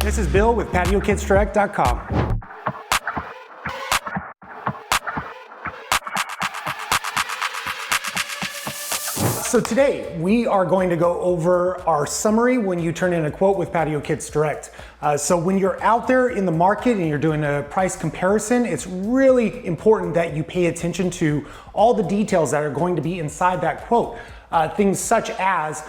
This is Bill with PatioKitsDirect.com. So today we are going to go over our summary when you turn in a quote with Patio Kits Direct. So when you're out there in the market and you're doing a price comparison, it's really important that you pay attention to all the details that are going to be inside that quote. Things such as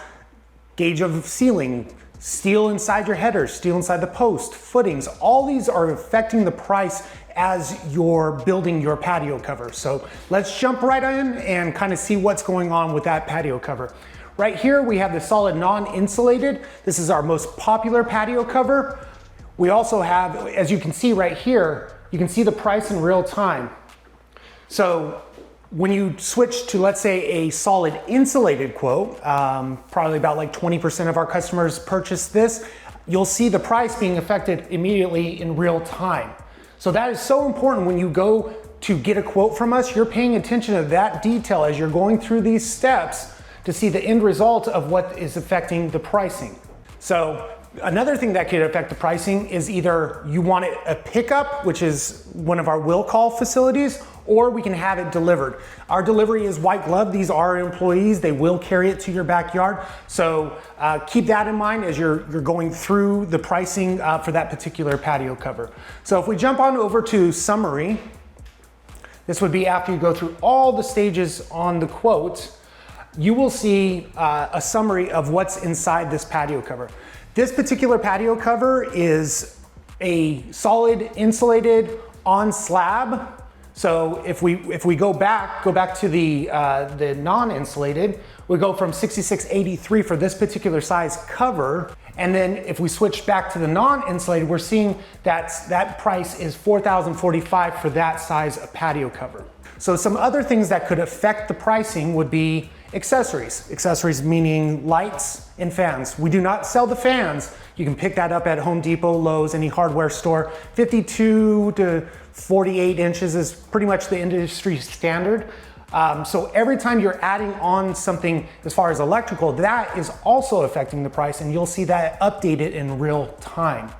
gauge of ceiling, steel inside your header, steel inside the post, footings. All these are affecting the price as you're building your patio cover. So let's jump right in and kind of see what's going on with that patio cover. Right here we have the solid non-insulated. This is our most popular patio cover. We also have, as you can see right here, you can see the price in real time. So when you switch to, let's say, a solid insulated quote, probably about like 20% of our customers purchase this, you'll see the price being affected immediately in real time. So that is so important when you go to get a quote from us. You're paying attention to that detail as you're going through these steps to see the end result of what is affecting the pricing. So another thing that could affect the pricing is either you want it a pickup, which is one of our will call facilities, or we can have it delivered. Our delivery is white glove. These are employees. They will carry it to your backyard. So keep that in mind as you're going through the pricing for that particular patio cover. So if we jump on over to summary, this would be after you go through all the stages on the quote, you will see a summary of what's inside this patio cover. This particular patio cover is a solid insulated on slab. So if we go back to the non-insulated, we go from $66.83 for this particular size cover. And then if we switch back to the non-insulated, we're seeing that price is $4,045 for that size of patio cover. So some other things that could affect the pricing would be accessories. Accessories meaning lights and fans. We do not sell the fans. You can pick that up at Home Depot, Lowe's, any hardware store. 52 to 48 inches is pretty much the industry standard. So every time you're adding on something as far as electrical, that is also affecting the price, and you'll see that updated in real time.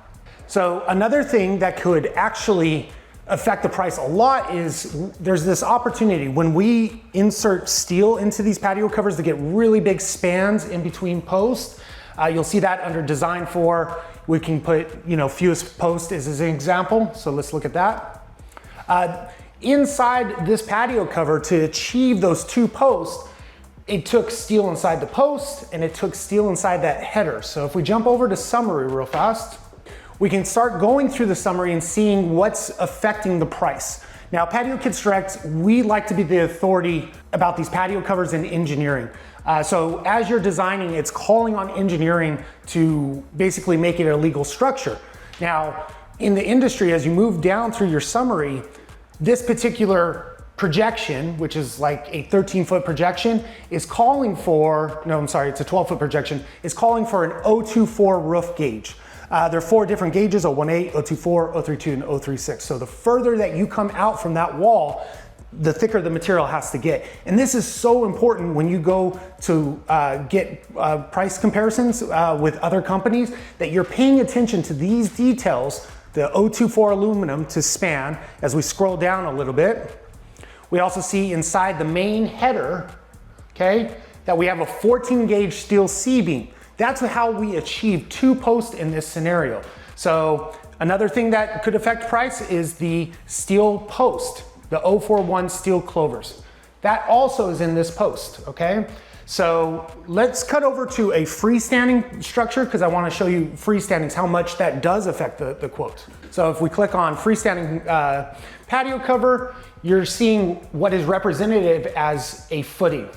So another thing that could actually affect the price a lot is there's this opportunity when we insert steel into these patio covers to get really big spans in between posts. You'll see that under design for, we can put, fewest post as an example. So let's look at that. Inside this patio cover, to achieve those two posts, it took steel inside the post and it took steel inside that header. So if we jump over to summary real fast, we can start going through the summary and seeing what's affecting the price. Now, Patio Kits Direct, we like to be the authority about these patio covers and engineering. So as you're designing, it's calling on engineering to basically make it a legal structure. Now, in the industry, as you move down through your summary, this particular projection, which is like a 13-foot projection, is calling for, no, I'm sorry, it's a 12-foot projection, is calling for an 024 roof gauge. There are 4 different gauges, 018, 024, 032, and 036. So the further that you come out from that wall, the thicker the material has to get. And this is so important when you go to get price comparisons with other companies, that you're paying attention to these details, the 024 aluminum to span. As we scroll down a little bit, we also see inside the main header, okay, that we have a 14 gauge steel C-beam. That's how we achieve 2 posts in this scenario. So another thing that could affect price is the steel post, the 041 steel clovers. That also is in this post, okay? So let's cut over to a freestanding structure, because I want to show you freestandings, how much that does affect the quote. So if we click on freestanding patio cover, you're seeing what is representative as a footing.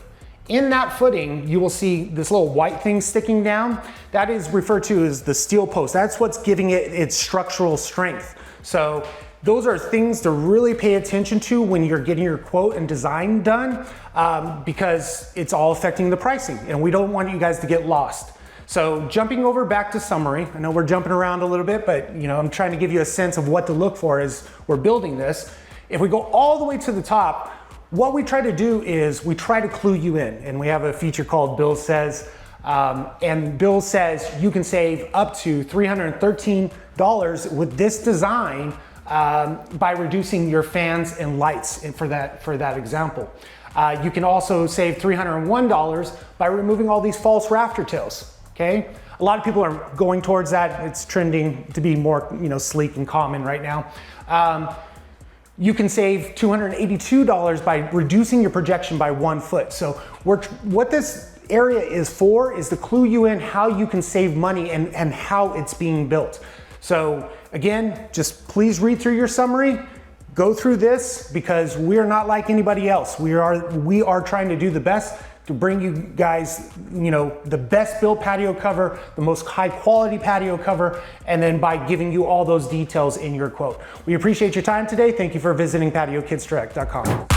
In that footing, you will see this little white thing sticking down. That is referred to as the steel post. That's what's giving it its structural strength. So those are things to really pay attention to when you're getting your quote and design done, because it's all affecting the pricing, and we don't want you guys to get lost. So jumping over back to summary, I know we're jumping around a little bit, but I'm trying to give you a sense of what to look for as we're building this. If we go all the way to the top, what we try to do is we try to clue you in, and we have a feature called Bill Says. And Bill says you can save up to $313 with this design by reducing your fans and lights for that example. You can also save $301 by removing all these false rafter tails, okay? A lot of people are going towards that. It's trending to be more, sleek and common right now. You can save $282 by reducing your projection by 1 foot. So what this area is for is to clue you in how you can save money and how it's being built. So again, just please read through your summary, go through this, because we are not like anybody else. We are trying to do the best to bring you guys, the best built patio cover, the most high quality patio cover, and then by giving you all those details in your quote. We appreciate your time today. Thank you for visiting PatioKidsDirect.com.